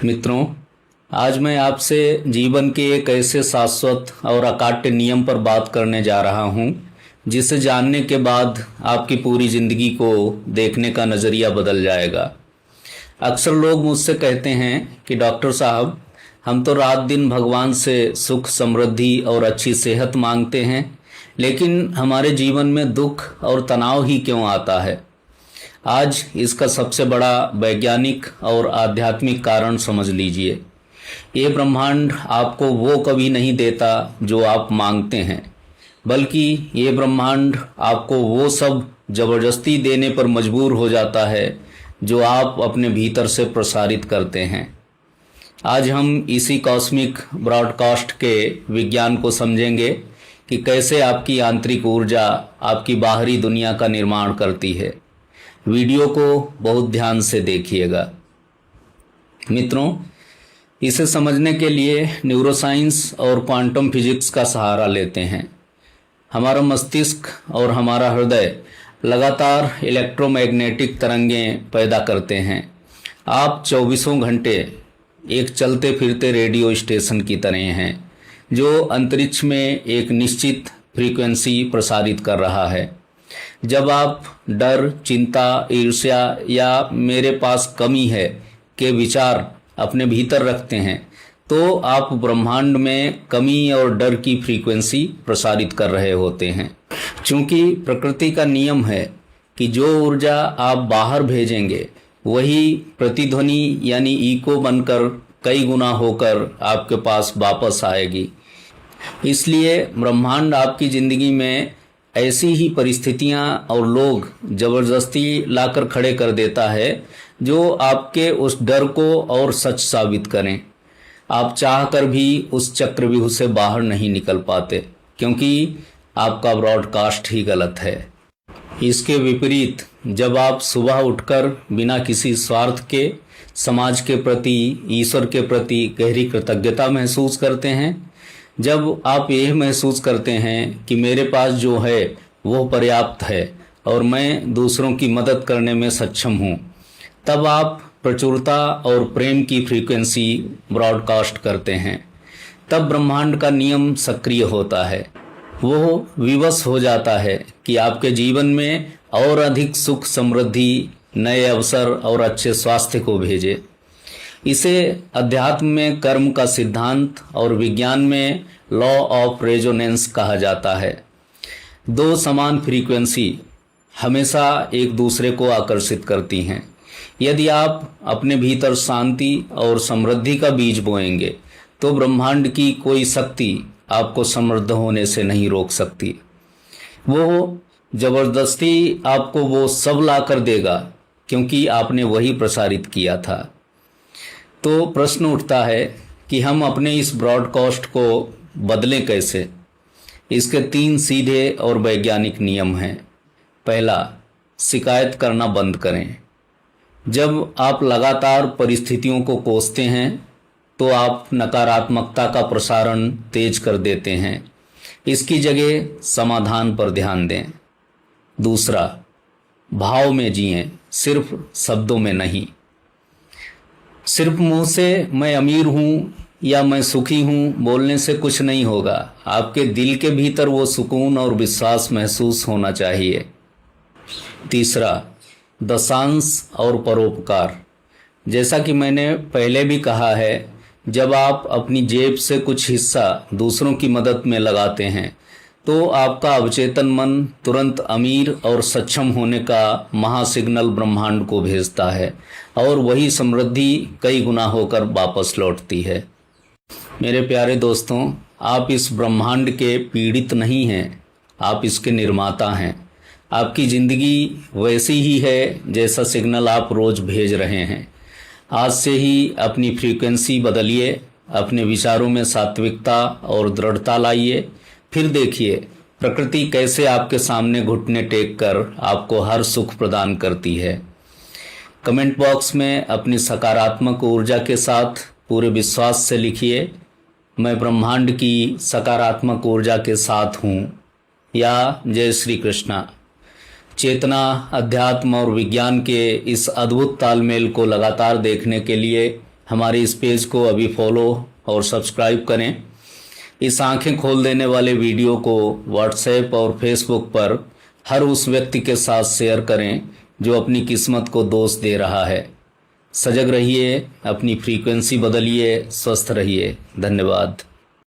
मित्रों, आज मैं आपसे जीवन के एक ऐसे शाश्वत और अकाट्य नियम पर बात करने जा रहा हूं, जिसे जानने के बाद आपकी पूरी जिंदगी को देखने का नज़रिया बदल जाएगा। अक्सर लोग मुझसे कहते हैं कि डॉक्टर साहब, हम तो रात दिन भगवान से सुख, समृद्धि और अच्छी सेहत मांगते हैं, लेकिन हमारे जीवन में दुख और तनाव ही क्यों आता है। आज इसका सबसे बड़ा वैज्ञानिक और आध्यात्मिक कारण समझ लीजिए। ये ब्रह्मांड आपको वो कभी नहीं देता जो आप मांगते हैं, बल्कि ये ब्रह्मांड आपको वो सब जबरदस्ती देने पर मजबूर हो जाता है जो आप अपने भीतर से प्रसारित करते हैं। आज हम इसी कॉस्मिक ब्रॉडकास्ट के विज्ञान को समझेंगे कि कैसे आपकी आंतरिक ऊर्जा आपकी बाहरी दुनिया का निर्माण करती है। वीडियो को बहुत ध्यान से देखिएगा। मित्रों, इसे समझने के लिए न्यूरोसाइंस और क्वांटम फिजिक्स का सहारा लेते हैं। हमारा मस्तिष्क और हमारा हृदय लगातार इलेक्ट्रोमैग्नेटिक तरंगें पैदा करते हैं। आप 24 घंटे एक चलते फिरते रेडियो स्टेशन की तरह हैं, जो अंतरिक्ष में एक निश्चित फ्रीक्वेंसी प्रसारित कर रहा है। जब आप डर, चिंता, ईर्ष्या या मेरे पास कमी है के विचार अपने भीतर रखते हैं, तो आप ब्रह्मांड में कमी और डर की फ्रीक्वेंसी प्रसारित कर रहे होते हैं। चूंकि प्रकृति का नियम है कि जो ऊर्जा आप बाहर भेजेंगे वही प्रतिध्वनि यानी इको बनकर कई गुना होकर आपके पास वापस आएगी। इसलिए ब्रह्मांड आपकी जिंदगी में ऐसी ही परिस्थितियां और लोग जबरदस्ती लाकर खड़े कर देता है जो आपके उस डर को और सच साबित करें। आप चाहकर भी उस चक्रव्यूह से बाहर नहीं निकल पाते, क्योंकि आपका ब्रॉडकास्ट ही गलत है। इसके विपरीत जब आप सुबह उठकर बिना किसी स्वार्थ के समाज के प्रति, ईश्वर के प्रति गहरी कृतज्ञता महसूस करते हैं, जब आप यह महसूस करते हैं कि मेरे पास जो है वो पर्याप्त है और मैं दूसरों की मदद करने में सक्षम हूँ, तब आप प्रचुरता और प्रेम की फ्रीक्वेंसी ब्रॉडकास्ट करते हैं। तब ब्रह्मांड का नियम सक्रिय होता है। वो विवश हो जाता है कि आपके जीवन में और अधिक सुख, समृद्धि, नए अवसर और अच्छे स्वास्थ्य को भेजे। इसे अध्यात्म में कर्म का सिद्धांत और विज्ञान में लॉ ऑफ रेजोनेंस कहा जाता है। दो समान फ्रीक्वेंसी हमेशा एक दूसरे को आकर्षित करती हैं। यदि आप अपने भीतर शांति और समृद्धि का बीज बोएंगे, तो ब्रह्मांड की कोई शक्ति आपको समृद्ध होने से नहीं रोक सकती। वो जबरदस्ती आपको वो सब ला कर देगा, क्योंकि आपने वही प्रसारित किया था। तो प्रश्न उठता है कि हम अपने इस ब्रॉडकास्ट को बदलें कैसे। इसके 3 सीधे और वैज्ञानिक नियम हैं। पहला, शिकायत करना बंद करें। जब आप लगातार परिस्थितियों को कोसते हैं, तो आप नकारात्मकता का प्रसारण तेज कर देते हैं। इसकी जगह समाधान पर ध्यान दें। दूसरा, भाव में जिएं, सिर्फ शब्दों में नहीं। सिर्फ मुंह से मैं अमीर हूँ या मैं सुखी हूँ बोलने से कुछ नहीं होगा। आपके दिल के भीतर वो सुकून और विश्वास महसूस होना चाहिए। तीसरा, दशांश और परोपकार। जैसा कि मैंने पहले भी कहा है, जब आप अपनी जेब से कुछ हिस्सा दूसरों की मदद में लगाते हैं, तो आपका अवचेतन मन तुरंत अमीर और सक्षम होने का महासिग्नल ब्रह्मांड को भेजता है और वही समृद्धि कई गुना होकर वापस लौटती है। मेरे प्यारे दोस्तों, आप इस ब्रह्मांड के पीड़ित नहीं हैं, आप इसके निर्माता हैं। आपकी ज़िंदगी वैसी ही है जैसा सिग्नल आप रोज़ भेज रहे हैं। आज से ही अपनी फ्रीक्वेंसी बदलिए, अपने विचारों में सात्विकता और दृढ़ता लाइए। फिर देखिए प्रकृति कैसे आपके सामने घुटने टेक कर आपको हर सुख प्रदान करती है। कमेंट बॉक्स में अपनी सकारात्मक ऊर्जा के साथ पूरे विश्वास से लिखिए, मैं ब्रह्मांड की सकारात्मक ऊर्जा के साथ हूँ, या जय श्री कृष्णा। चेतना, अध्यात्म और विज्ञान के इस अद्भुत तालमेल को लगातार देखने के लिए हमारे इस पेज को अभी फॉलो और सब्सक्राइब करें। इस आंखें खोल देने वाले वीडियो को व्हाट्सएप और फेसबुक पर हर उस व्यक्ति के साथ शेयर करें जो अपनी किस्मत को दोष दे रहा है। सजग रहिए, अपनी फ्रीक्वेंसी बदलिए, स्वस्थ रहिए। धन्यवाद।